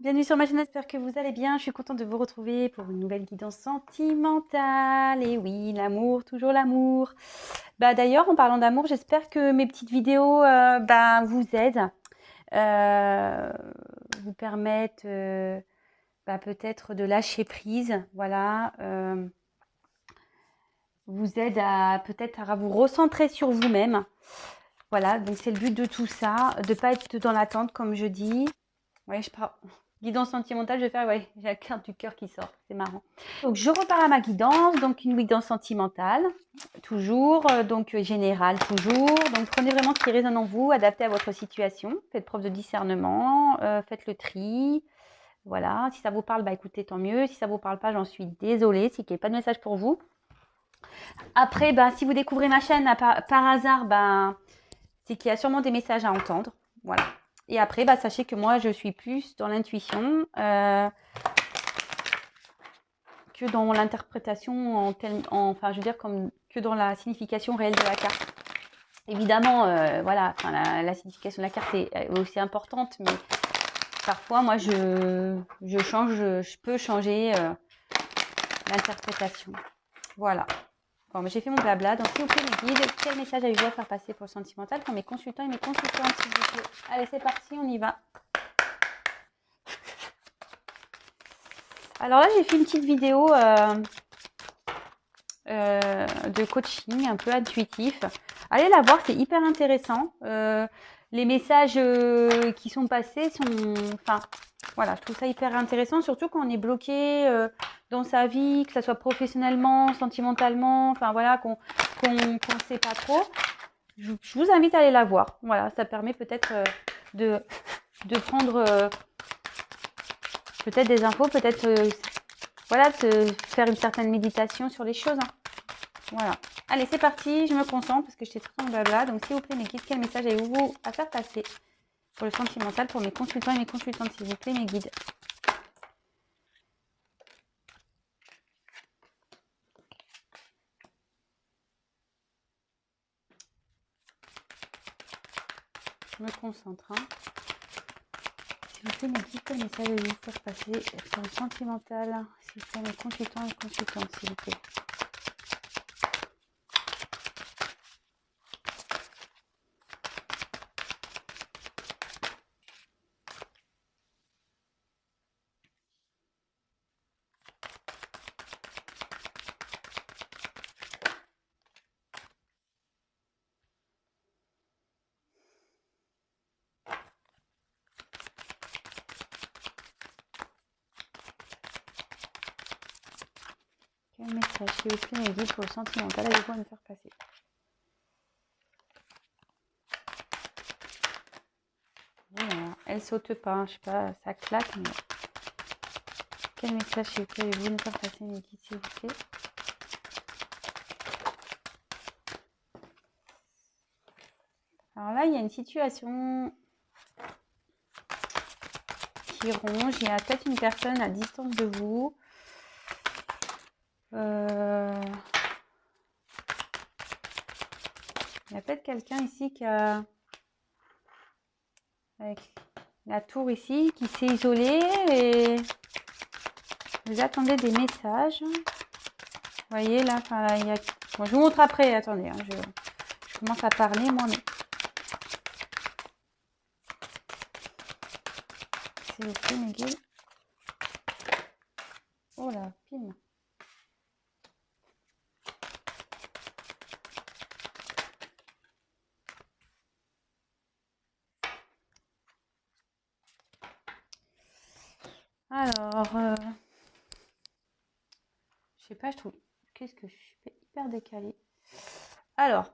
Bienvenue sur ma chaîne, j'espère que vous allez bien. Je suis contente de vous retrouver pour une nouvelle guidance sentimentale. Et oui, l'amour, toujours l'amour. D'ailleurs, en parlant d'amour, j'espère que mes petites vidéos vous aident, euh, vous permettent peut-être de lâcher prise. Voilà, vous aident à peut-être à vous recentrer sur vous-même. Voilà, donc c'est le but de tout ça, de ne pas être dans l'attente, comme je dis. Ouais, je pars. Guidance sentimentale, je vais faire, ouais, j'ai la carte du cœur qui sort, c'est marrant. Donc, je repars à ma guidance, donc une guidance sentimentale, toujours, générale, toujours. Donc, prenez vraiment ce qui résonne en vous, adaptez à votre situation, faites preuve de discernement, faites le tri. Voilà, si ça vous parle, écoutez, tant mieux. Si ça vous parle pas, j'en suis désolée, c'est qu'il n'y a pas de message pour vous. Après, si vous découvrez ma chaîne par hasard, c'est qu'il y a sûrement des messages à entendre. Voilà. Et après, sachez que moi, je suis plus dans l'intuition que dans l'interprétation enfin, je veux dire, que dans la signification réelle de la carte. Évidemment, voilà, enfin, la signification de la carte est aussi importante, mais parfois, moi, je peux changer l'interprétation. Voilà. Bon, j'ai fait mon blabla. Donc, s'il vous plaît, mes guides, quel message avez-vous à faire passer pour le sentimental pour mes consultants et mes consultantes, s'il vous plaît? Allez, c'est parti, on y va. Alors là, j'ai fait une petite vidéo de coaching un peu intuitif. Allez la voir, c'est hyper intéressant. Les messages qui sont passés sont... Enfin, voilà, je trouve ça hyper intéressant, surtout quand on est bloqué dans sa vie, que ce soit professionnellement, sentimentalement, enfin voilà, qu'on ne sait pas trop. Je vous invite à aller la voir. Voilà, ça permet peut-être de prendre peut-être des infos, peut-être voilà, de faire une certaine méditation sur les choses. Hein. Voilà. Allez, c'est parti, je me concentre parce que j'étais tout en blabla. Donc, s'il vous plaît, mes guides, quel message avez-vous à faire passer pour le sentimental, pour mes consultants et mes consultantes, s'il vous plaît, mes guides? Je me concentre. Hein. S'il vous plaît, mes guides, quel message avez-vous à faire passer pour le sentimental, s'il vous plaît, mes consultants et consultantes, s'il vous plaît? Quel message, s'il vous plaît, mes guides, pour le sentimental, avez-vous à me faire passer? Voilà. Elle saute pas, hein, je sais pas, ça claque, mais... Quel message, s'il vous plaît, avez-vous à me faire passer, mes guides, s'il vous plaît? Alors là, il y a une situation qui ronge. Il y a peut-être une personne à distance de vous. Il y a peut-être quelqu'un ici qui a, avec la tour ici, qui s'est isolé et vous attendez des messages. Vous voyez là, enfin là, il y a... Bon, je vous montre après, attendez, hein, je commence à parler moi, mais... S'il vous plaît, mes guides. Oh là, pile. Alors, je sais pas, je trouve... Qu'est-ce que je suis hyper décalée. Alors,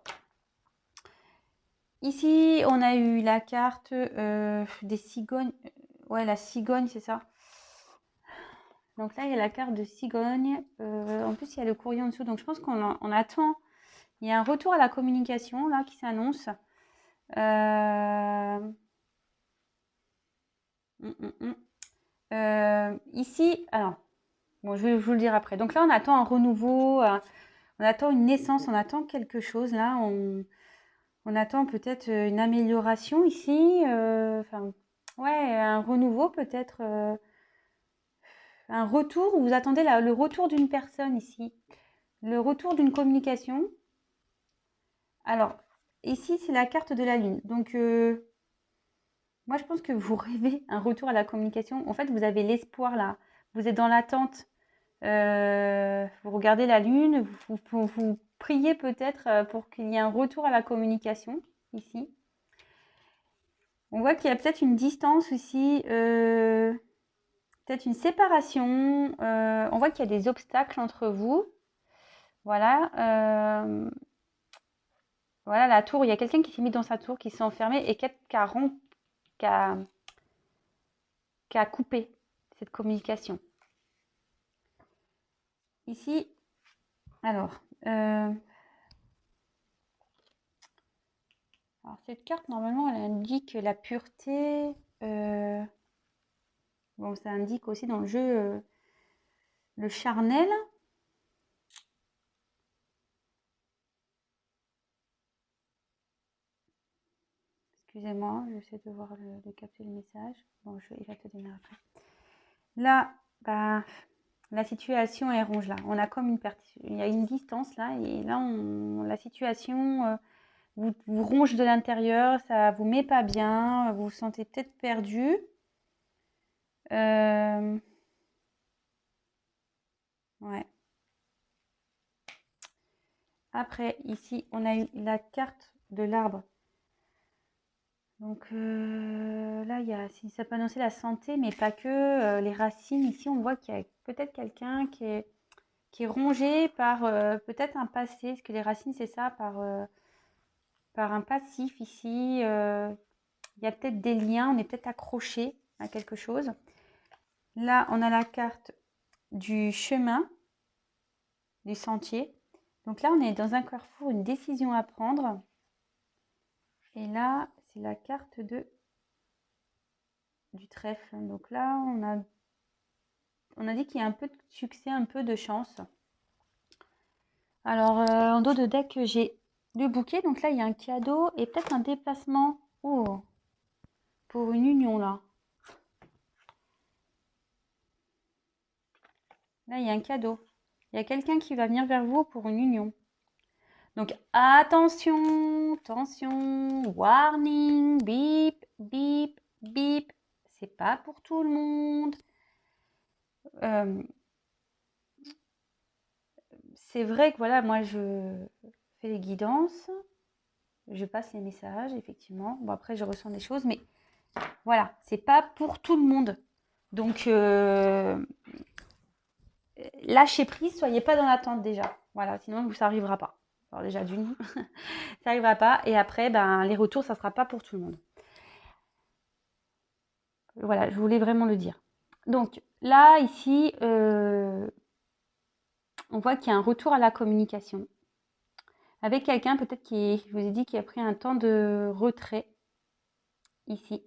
ici, on a eu la carte des cigognes. Ouais, la cigogne, c'est ça. Donc là, il y a la carte de cigogne. En plus, il y a le courrier en dessous. Donc, je pense qu'on attend. Il y a un retour à la communication, là, qui s'annonce. Ici, alors, bon, je vais vous le dire après. Donc là, on attend un renouveau, on attend une naissance, on attend quelque chose. Là, on attend peut-être une amélioration ici. Enfin, ouais, un renouveau peut-être, un retour, vous attendez le retour d'une personne ici, le retour d'une communication. Alors, ici, c'est la carte de la lune. Donc, moi, je pense que vous rêvez un retour à la communication. En fait, vous avez l'espoir là. Vous êtes dans l'attente. Vous regardez la lune. Vous priez peut-être pour qu'il y ait un retour à la communication ici. On voit qu'il y a peut-être une distance aussi, peut-être une séparation. On voit qu'il y a des obstacles entre vous. Voilà. Voilà la tour. Il y a quelqu'un qui s'est mis dans sa tour, qui s'est enfermé et qui a coupé cette communication. Ici, alors, cette carte, normalement, elle indique la pureté. Bon, ça indique aussi dans le jeu le charnel. Excusez-moi, j'essaie de voir de capter le message. Bon, il va te donner après. Là, bah, la situation est rouge là. On a comme il y a une distance là, et là, la situation vous ronge de l'intérieur, ça vous met pas bien, vous vous sentez peut-être perdu. Ouais. Après, ici, on a eu la carte de l'arbre. Donc là, ça peut annoncer la santé, mais pas que. Les racines, ici, on voit qu'il y a peut-être quelqu'un qui est rongé par peut-être un passé. Parce que les racines, c'est ça, par un passif ici. Il y a peut-être des liens, on est peut-être accroché à quelque chose. Là, on a la carte du chemin, du sentier. Donc là, on est dans un carrefour, une décision à prendre. Et là, c'est la carte du trèfle. Donc là, on a dit qu'il y a un peu de succès, un peu de chance. Alors, en dos de deck, j'ai le bouquet. Donc là, il y a un cadeau et peut-être un déplacement. Oh, pour une union, là. Là, il y a un cadeau. Il y a quelqu'un qui va venir vers vous pour une union. Donc, attention, attention, warning, bip, bip, bip. C'est pas pour tout le monde. C'est vrai que voilà, moi, je fais les guidances. Je passe les messages, effectivement. Bon, après, je ressens des choses, mais voilà, c'est pas pour tout le monde. Donc, lâchez prise, soyez pas dans l'attente déjà. Voilà, sinon, ça n'arrivera pas. Alors déjà, d'une, ça n'arrivera pas. Et après, ben, les retours, ça ne sera pas pour tout le monde. Voilà, je voulais vraiment le dire. Donc, là, ici, on voit qu'il y a un retour à la communication. Avec quelqu'un, peut-être qui, je vous ai dit, qui a pris un temps de retrait, ici.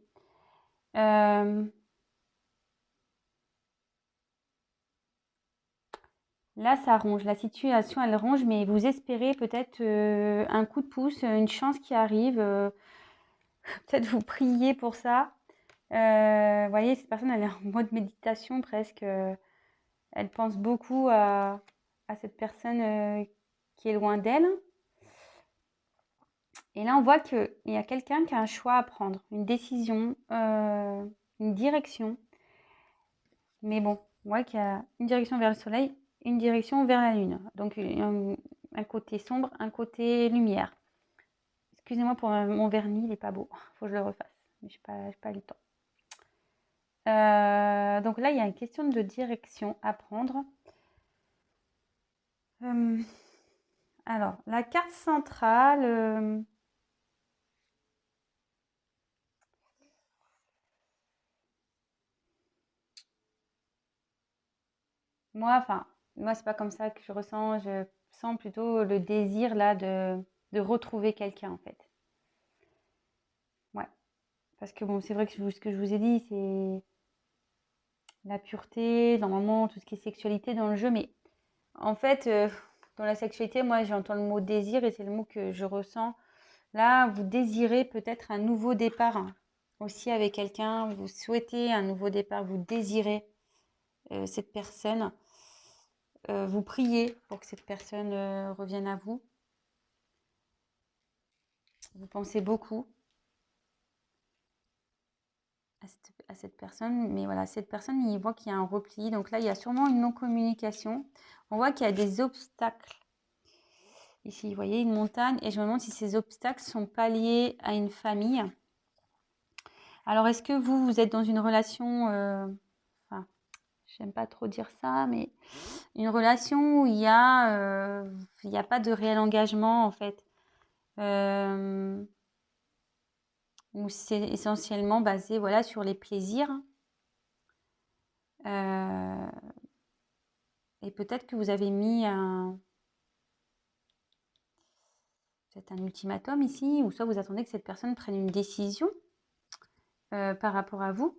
Là, ça ronge. La situation, elle ronge, mais vous espérez peut-être un coup de pouce, une chance qui arrive. Peut-être vous priez pour ça. Vous voyez, cette personne, elle est en mode méditation presque. Elle pense beaucoup à cette personne qui est loin d'elle. Et là, on voit qu'il y a quelqu'un qui a un choix à prendre, une décision, une direction. Mais bon, on voit qu'il y a une direction vers le soleil, une direction vers la lune. Donc, un côté sombre, un côté lumière. Excusez-moi pour mon vernis, il n'est pas beau. Faut que je le refasse. Mais je n'ai pas eu le temps. Donc là, il y a une question de direction à prendre. Alors, la carte centrale... moi, c'est pas comme ça que je ressens. Je sens plutôt le désir là de retrouver quelqu'un en fait. Ouais. Parce que bon, c'est vrai que ce que je vous ai dit, c'est la pureté, normalement, tout ce qui est sexualité dans le jeu. Mais en fait, dans la sexualité, moi, j'entends le mot désir et c'est le mot que je ressens. Là, vous désirez peut-être un nouveau départ, hein. aussi avec quelqu'un, vous souhaitez un nouveau départ, vous désirez cette personne, vous priez pour que cette personne revienne à vous. Vous pensez beaucoup à cette personne, mais voilà, cette personne, il voit qu'il y a un repli. Donc là, il y a sûrement une non-communication. On voit qu'il y a des obstacles. Ici, vous voyez une montagne, et je me demande si ces obstacles sont pas liés à une famille. Alors, est-ce que vous êtes dans une relation, enfin, j'aime pas trop dire ça, mais une relation où il y a pas de réel engagement, en fait. Où c'est essentiellement basé, voilà, sur les plaisirs. Et peut-être que vous avez mis peut-être un ultimatum ici, ou soit vous attendez que cette personne prenne une décision par rapport à vous.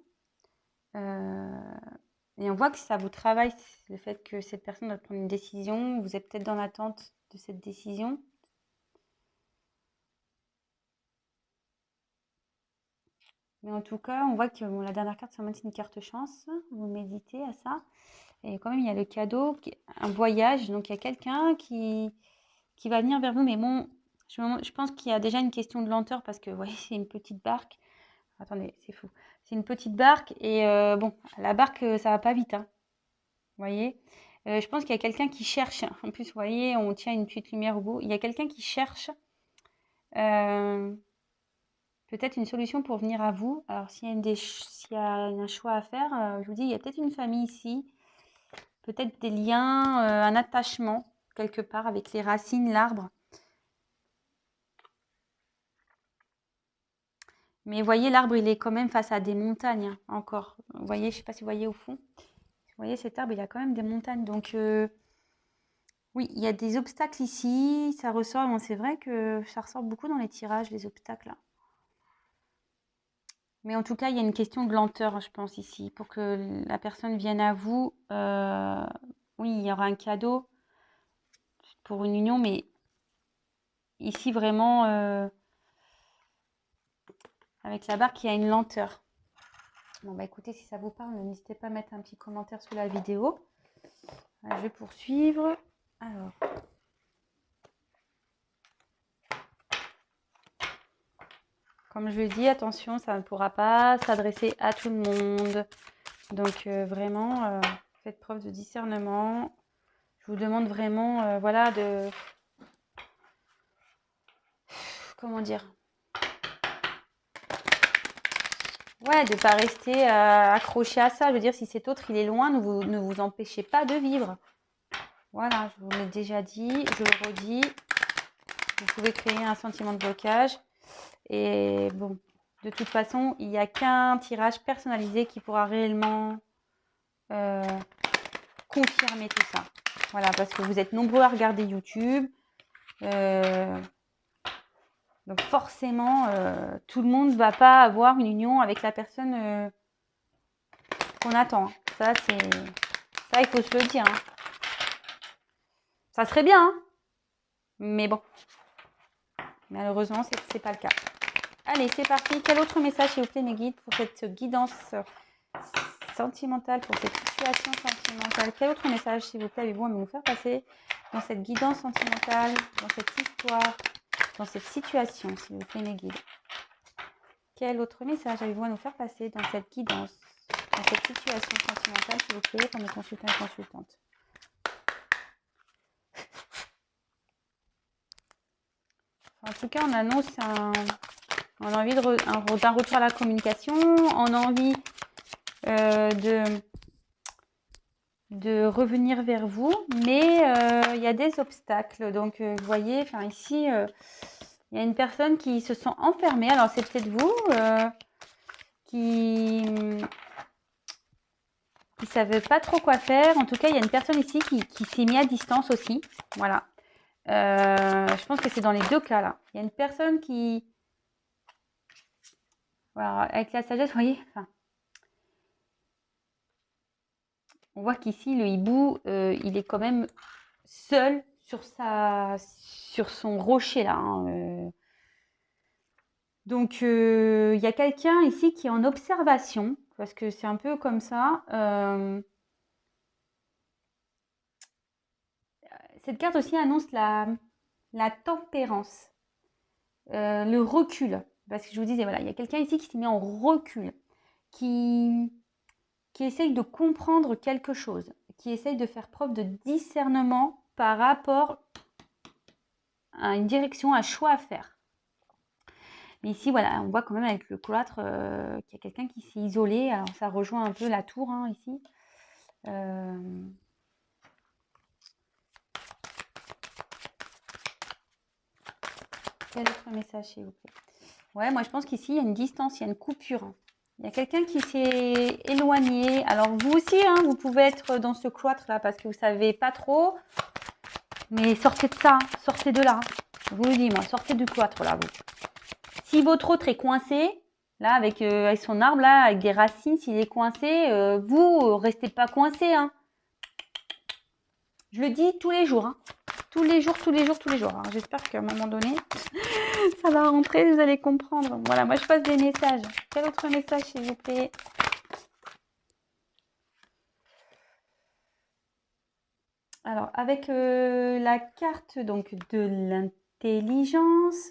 Et on voit que ça vous travaille, le fait que cette personne doit prendre une décision. Vous êtes peut-être dans l'attente de cette décision. Mais en tout cas, on voit que bon, la dernière carte, c'est une carte chance. Vous méditez à ça. Et quand même, il y a le cadeau, un voyage. Donc, il y a quelqu'un qui va venir vers vous. Mais bon, je pense qu'il y a déjà une question de lenteur parce que, vous voyez, c'est une petite barque. Attendez, c'est fou. C'est une petite barque et bon, la barque, ça va pas vite, hein. Vous voyez? Je pense qu'il y a quelqu'un qui cherche. En plus, vous voyez, on tient une petite lumière au bout. Il y a quelqu'un qui cherche peut-être une solution pour venir à vous. Alors, s'il y a un choix à faire, je vous dis, il y a peut-être une famille ici, peut-être des liens, un attachement quelque part avec les racines, l'arbre. Mais vous voyez, l'arbre, il est quand même face à des montagnes, hein, encore. Vous voyez, je ne sais pas si vous voyez au fond. Vous voyez, cet arbre, il a quand même des montagnes. Donc, oui, il y a des obstacles ici. Ça ressort. Bon, c'est vrai que ça ressort beaucoup dans les tirages, les obstacles, là. Mais en tout cas, il y a une question de lenteur, je pense, ici. Pour que la personne vienne à vous, oui, il y aura un cadeau pour une union, mais ici, vraiment, avec la barque, il y a une lenteur. Bon, bah écoutez, si ça vous parle, n'hésitez pas à mettre un petit commentaire sous la vidéo. Je vais poursuivre. Alors. Comme je le dis, attention, ça ne pourra pas s'adresser à tout le monde. Donc vraiment, faites preuve de discernement. Je vous demande vraiment, voilà, comment dire? Ouais, de ne pas rester accroché à ça. Je veux dire, si cet autre, il est loin, ne vous empêchez pas de vivre. Voilà, je vous l'ai déjà dit, je le redis. Vous pouvez créer un sentiment de blocage. Et bon, de toute façon, il n'y a qu'un tirage personnalisé qui pourra réellement confirmer tout ça. Voilà, parce que vous êtes nombreux à regarder YouTube. Donc forcément, tout le monde ne va pas avoir une union avec la personne qu'on attend. Ça, il faut se le dire, hein. Ça serait bien, hein, mais bon. Malheureusement, c'est pas le cas. Allez, c'est parti. Quel autre message, s'il vous plaît, mes guides, pour cette guidance sentimentale, pour cette situation sentimentale? Quel autre message, s'il vous plaît, avez-vous à nous faire passer dans cette guidance sentimentale, dans cette histoire, dans cette situation, s'il vous plaît, mes guides? Quel autre message avez-vous à nous faire passer dans cette guidance, dans cette situation sentimentale, s'il vous plaît, pour nos consultants et consultantes? En tout cas, on annonce on a envie d'un retour à la communication, on a envie de revenir vers vous, mais il y a des obstacles. Donc, vous voyez, ici, il y a une personne qui se sent enfermée. Alors, c'est peut-être vous qui ne savait pas trop quoi faire. En tout cas, il y a une personne ici qui s'est mise à distance aussi. Voilà. Je pense que c'est dans les deux cas, là. Il y a une personne qui... Voilà, avec la sagesse, vous voyez, on voit qu'ici, le hibou, il est quand même seul sur son rocher, là, hein. Donc, il y a quelqu'un ici qui est en observation, parce que c'est un peu comme ça. Cette carte aussi annonce la tempérance, le recul. Parce que je vous disais, voilà, il y a quelqu'un ici qui s'est mis en recul, qui, qui essaye de comprendre quelque chose, qui essaye de faire preuve de discernement par rapport à une direction, un choix à faire. Mais ici, voilà, on voit quand même avec le cloître qu'il y a quelqu'un qui s'est isolé. Alors, ça rejoint un peu la tour, hein, ici. Quel autre message, s'il vous plaît? Ouais, moi, je pense qu'ici, il y a une distance, il y a une coupure. Il y a quelqu'un qui s'est éloigné. Alors, vous aussi, hein, vous pouvez être dans ce cloître-là parce que vous ne savez pas trop. Mais sortez de ça, sortez de là. Je vous le dis, moi, sortez du cloître, là, vous. Si votre autre est coincé, là, avec son arbre, là, avec des racines, s'il est coincé, vous, restez pas coincé, hein. Je le dis tous les jours, hein. Tous les jours, tous les jours, tous les jours. Alors, j'espère qu'à un moment donné, ça va rentrer, vous allez comprendre. Voilà, moi, je passe des messages. Quel autre message, s'il vous plaît? Alors, avec la carte donc de l'intelligence,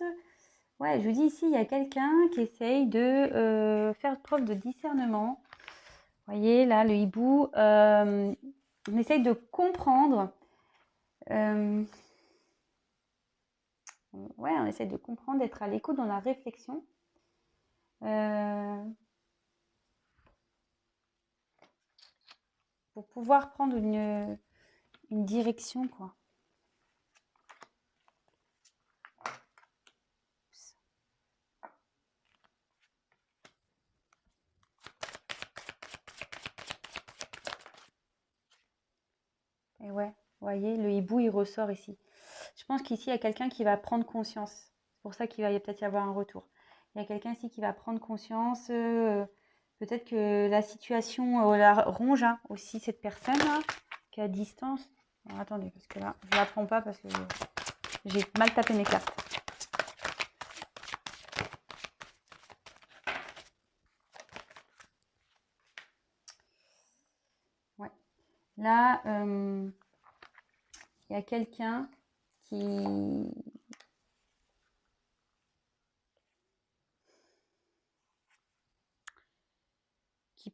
ouais, je vous dis ici, il y a quelqu'un qui essaye de faire preuve de discernement. Vous voyez, là, le hibou, on essaye de comprendre. Ouais, on essaye de comprendre, d'être à l'écoute dans la réflexion. Pour pouvoir prendre une direction, quoi. Et ouais, vous voyez, le hibou, il ressort ici. Je pense qu'ici, il y a quelqu'un qui va prendre conscience. C'est pour ça qu'il va peut-être y avoir un retour. Il y a quelqu'un ici qui va prendre conscience. Peut-être que la situation la ronge, hein, aussi cette personne-là, qui est à distance. Alors, attendez, parce que là, je ne la prends pas parce que j'ai mal tapé mes cartes. Ouais. Là, il y a quelqu'un qui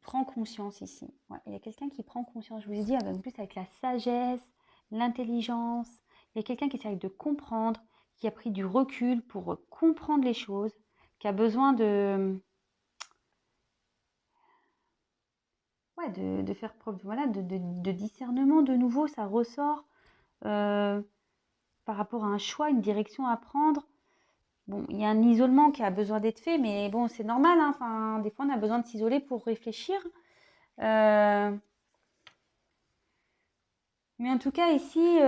prend conscience ici. Ouais, il y a quelqu'un qui prend conscience. Je vous ai dit, en plus avec la sagesse, l'intelligence. Il y a quelqu'un qui essaie de comprendre, qui a pris du recul pour comprendre les choses, qui a besoin de faire preuve voilà, de discernement de nouveau. Ça ressort par rapport à un choix, une direction à prendre. Bon, il y a un isolement qui a besoin d'être fait, mais bon, c'est normal. Hein. Enfin, des fois, on a besoin de s'isoler pour réfléchir. Mais en tout cas, ici,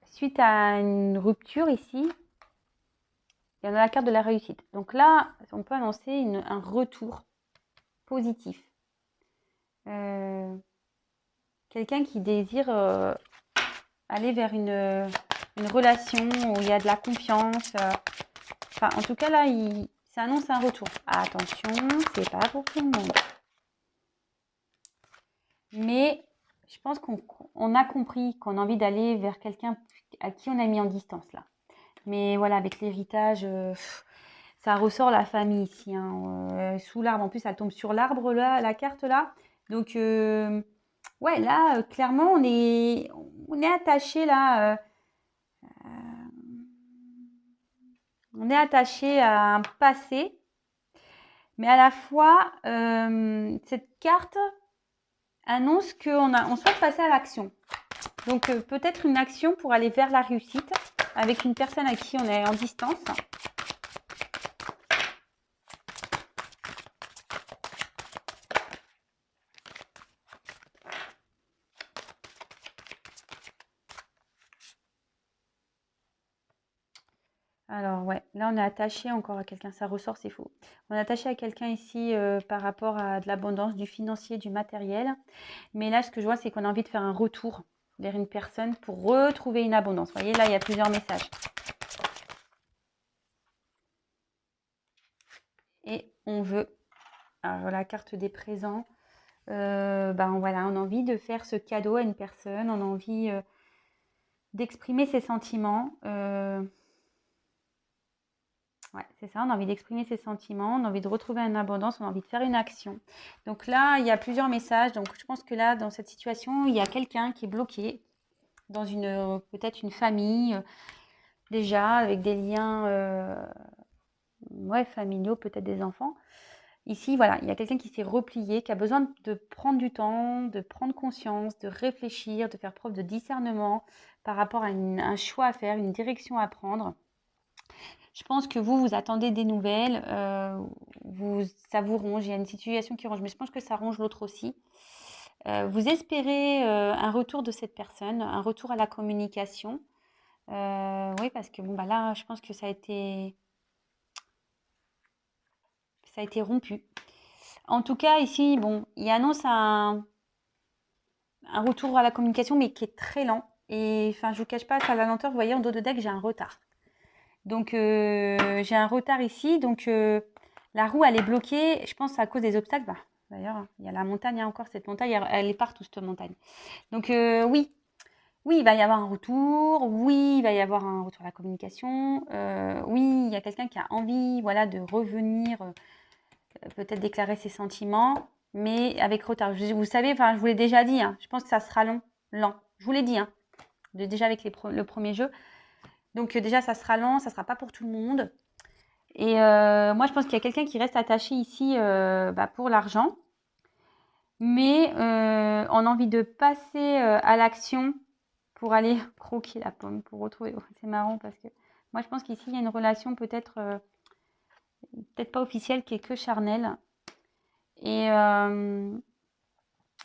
suite à une rupture ici, il y en a la carte de la réussite. Donc là, on peut annoncer un retour positif. Quelqu'un qui désire aller vers une relation où il y a de la confiance. Enfin, en tout cas, là, ça annonce un retour. Attention, c'est pas pour tout le monde. Mais je pense qu'on a compris qu'on a envie d'aller vers quelqu'un à qui on a mis en distance, là. Mais voilà, avec l'héritage, ça ressort la famille ici, hein, sous l'arbre. En plus, ça tombe sur l'arbre, là, la carte, là. Donc, ouais, là, clairement, on est attaché, là. On est attaché à un passé. Mais à la fois, cette carte annonce on souhaite passer à l'action. Donc, peut-être une action pour aller vers la réussite avec une personne à qui on est en distance. Alors, ouais, là, on est attaché encore à quelqu'un. Ça ressort, c'est faux. On est attaché à quelqu'un ici par rapport à de l'abondance, du financier, du matériel. Mais là, ce que je vois, c'est qu'on a envie de faire un retour vers une personne pour retrouver une abondance. Vous voyez, là, il y a plusieurs messages. Et on veut, alors la carte des présents, voilà, on a envie de faire ce cadeau à une personne, on a envie d'exprimer ses sentiments. Ouais, c'est ça, on a envie d'exprimer ses sentiments, on a envie de retrouver une abondance, on a envie de faire une action. Donc là, il y a plusieurs messages. Donc je pense que là, dans cette situation, il y a quelqu'un qui est bloqué dans peut-être une famille, déjà, avec des liens familiaux, peut-être des enfants. Ici, voilà, il y a quelqu'un qui s'est replié, qui a besoin de prendre du temps, de prendre conscience, de réfléchir, de faire preuve de discernement par rapport à un choix à faire, une direction à prendre. Je pense que vous attendez des nouvelles, ça vous ronge, il y a une situation qui ronge, mais je pense que ça ronge l'autre aussi. Vous espérez un retour de cette personne, un retour à la communication. Oui, parce que bon, bah là, je pense que ça a été rompu. En tout cas, ici, bon, il annonce un retour à la communication, mais qui est très lent. Et enfin, je vous cache pas, ça la lenteur, vous voyez, en dos de deck, j'ai un retard. Donc, j'ai un retard ici. Donc, la roue, elle est bloquée. Je pense à cause des obstacles. Bah, d'ailleurs, il y a la montagne, hein, encore cette montagne. Elle est partout, cette montagne. Donc, oui. Oui, il va y avoir un retour. Oui, il va y avoir un retour à la communication. Oui, il y a quelqu'un qui a envie, voilà, de revenir, peut-être déclarer ses sentiments, mais avec retard. Vous savez, enfin, je vous l'ai déjà dit, hein, je pense que ça sera lent. Je vous l'ai dit, hein, déjà avec le premier jeu. Donc déjà, ça sera lent, ça sera pas pour tout le monde. Et moi, je pense qu'il y a quelqu'un qui reste attaché ici pour l'argent, mais on a envie de passer à l'action pour aller croquer la pomme, pour retrouver. Oh, c'est marrant parce que moi, je pense qu'ici, il y a une relation peut-être pas officielle, qui est que charnelle. Et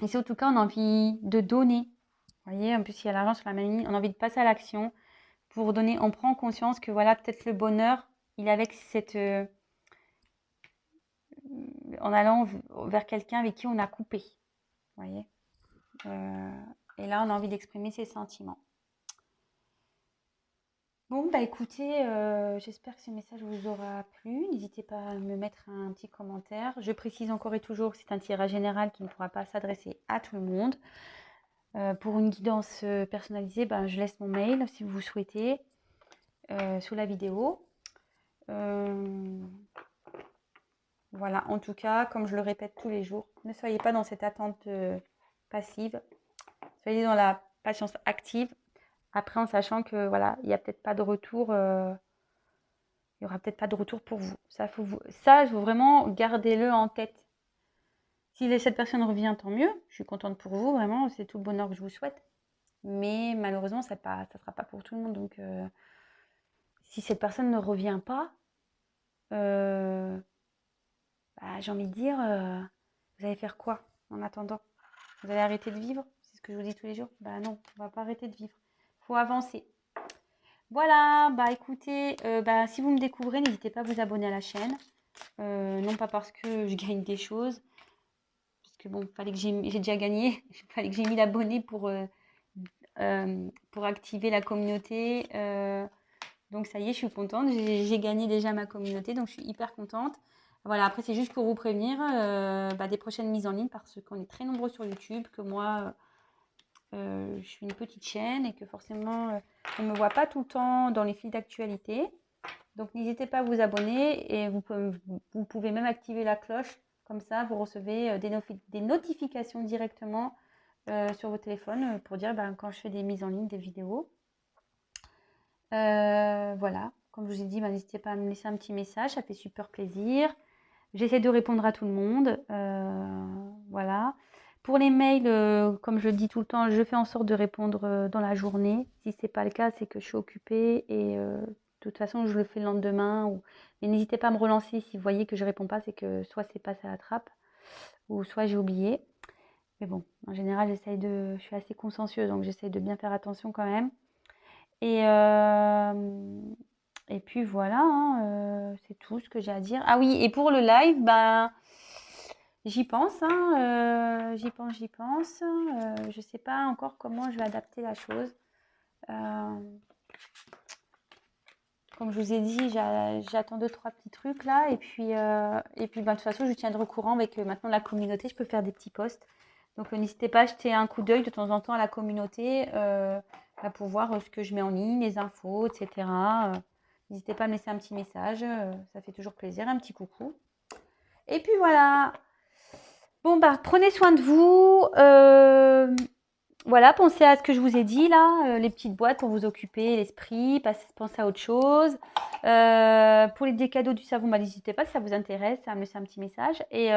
c'est en tout cas, on a envie de donner. Vous voyez, en plus, il y a l'argent sur la mamie, on a envie de passer à l'action pour donner. On prend conscience que voilà, peut-être le bonheur, il est avec en allant vers quelqu'un avec qui on a coupé. Vous voyez. Et là, on a envie d'exprimer ses sentiments. Bon, bah écoutez, j'espère que ce message vous aura plu. N'hésitez pas à me mettre un petit commentaire. Je précise encore et toujours que c'est un tirage général qui ne pourra pas s'adresser à tout le monde. Pour une guidance personnalisée, je laisse mon mail si vous souhaitez sous la vidéo. Voilà, en tout cas, comme je le répète tous les jours, ne soyez pas dans cette attente passive. Soyez dans la patience active. Après, en sachant que voilà, il n'y a peut-être pas de retour. Il n'y aura peut-être pas de retour pour vous. Ça, il faut vraiment gardez-le en tête. Si cette personne revient, tant mieux. Je suis contente pour vous, vraiment. C'est tout le bonheur que je vous souhaite. Mais malheureusement, ça ne sera pas pour tout le monde. Donc, si cette personne ne revient pas, j'ai envie de dire, vous allez faire quoi en attendant? Vous allez arrêter de vivre? C'est ce que je vous dis tous les jours. Non, on va pas arrêter de vivre. Il faut avancer. Voilà, écoutez, si vous me découvrez, n'hésitez pas à vous abonner à la chaîne. Non pas parce que je gagne des choses, parce que bon, fallait que j'ai déjà gagné, il fallait que j'ai 1000 abonnés pour activer la communauté. Donc ça y est, je suis contente, j'ai gagné déjà ma communauté, donc je suis hyper contente. Voilà, après c'est juste pour vous prévenir des prochaines mises en ligne, parce qu'on est très nombreux sur YouTube, que moi je suis une petite chaîne et que forcément on ne me voit pas tout le temps dans les fils d'actualité. Donc n'hésitez pas à vous abonner et vous pouvez même activer la cloche, comme ça vous recevez des notifications directement sur vos téléphones pour dire quand je fais des mises en ligne, des vidéos. Voilà, comme je vous ai dit, n'hésitez pas à me laisser un petit message, ça fait super plaisir. J'essaie de répondre à tout le monde. Voilà. Pour les mails, comme je le dis tout le temps, je fais en sorte de répondre dans la journée. Si ce n'est pas le cas, c'est que je suis occupée et de toute façon, je le fais le lendemain. Mais n'hésitez pas à me relancer si vous voyez que je ne réponds pas, c'est que soit c'est passé à la trappe ou soit j'ai oublié. Mais bon, en général, je suis assez consciencieuse, donc j'essaye de bien faire attention quand même. Et puis voilà, hein, c'est tout ce que j'ai à dire. Ah oui, et pour le live, j'y pense, hein, j'y pense. Je sais pas encore comment je vais adapter la chose. Comme je vous ai dit, j'attends 2-3 petits trucs là. Et puis de toute façon, je tiendrai au courant avec maintenant la communauté. Je peux faire des petits posts. Donc n'hésitez pas à jeter un coup d'œil de temps en temps à la communauté pour voir ce que je mets en ligne, les infos, etc. N'hésitez pas à me laisser un petit message. Ça fait toujours plaisir. Un petit coucou. Et puis voilà. Bon, prenez soin de vous. Voilà, pensez à ce que je vous ai dit là, les petites boîtes pour vous occuper l'esprit, pensez à autre chose. Pour des cadeaux du savon, n'hésitez pas si ça vous intéresse à me laisser un petit message. Et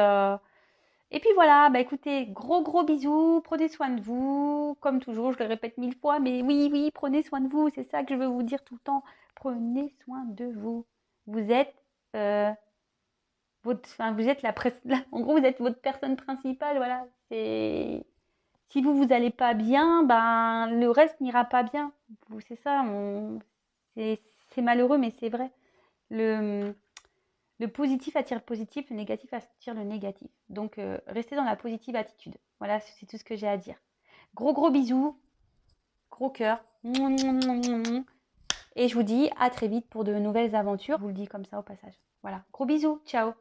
puis voilà, écoutez, gros bisous, prenez soin de vous. Comme toujours, je le répète 1000 fois, mais oui, prenez soin de vous, c'est ça que je veux vous dire tout le temps. Prenez soin de vous. Vous êtes vous êtes en gros, vous êtes votre personne principale, voilà. Si vous allez pas bien, le reste n'ira pas bien. C'est ça, c'est malheureux, mais c'est vrai. Le positif attire le positif, le négatif attire le négatif. Donc, restez dans la positive attitude. Voilà, c'est tout ce que j'ai à dire. Gros bisous, gros cœur. Et je vous dis à très vite pour de nouvelles aventures. Je vous le dis comme ça au passage. Voilà, gros bisous, ciao.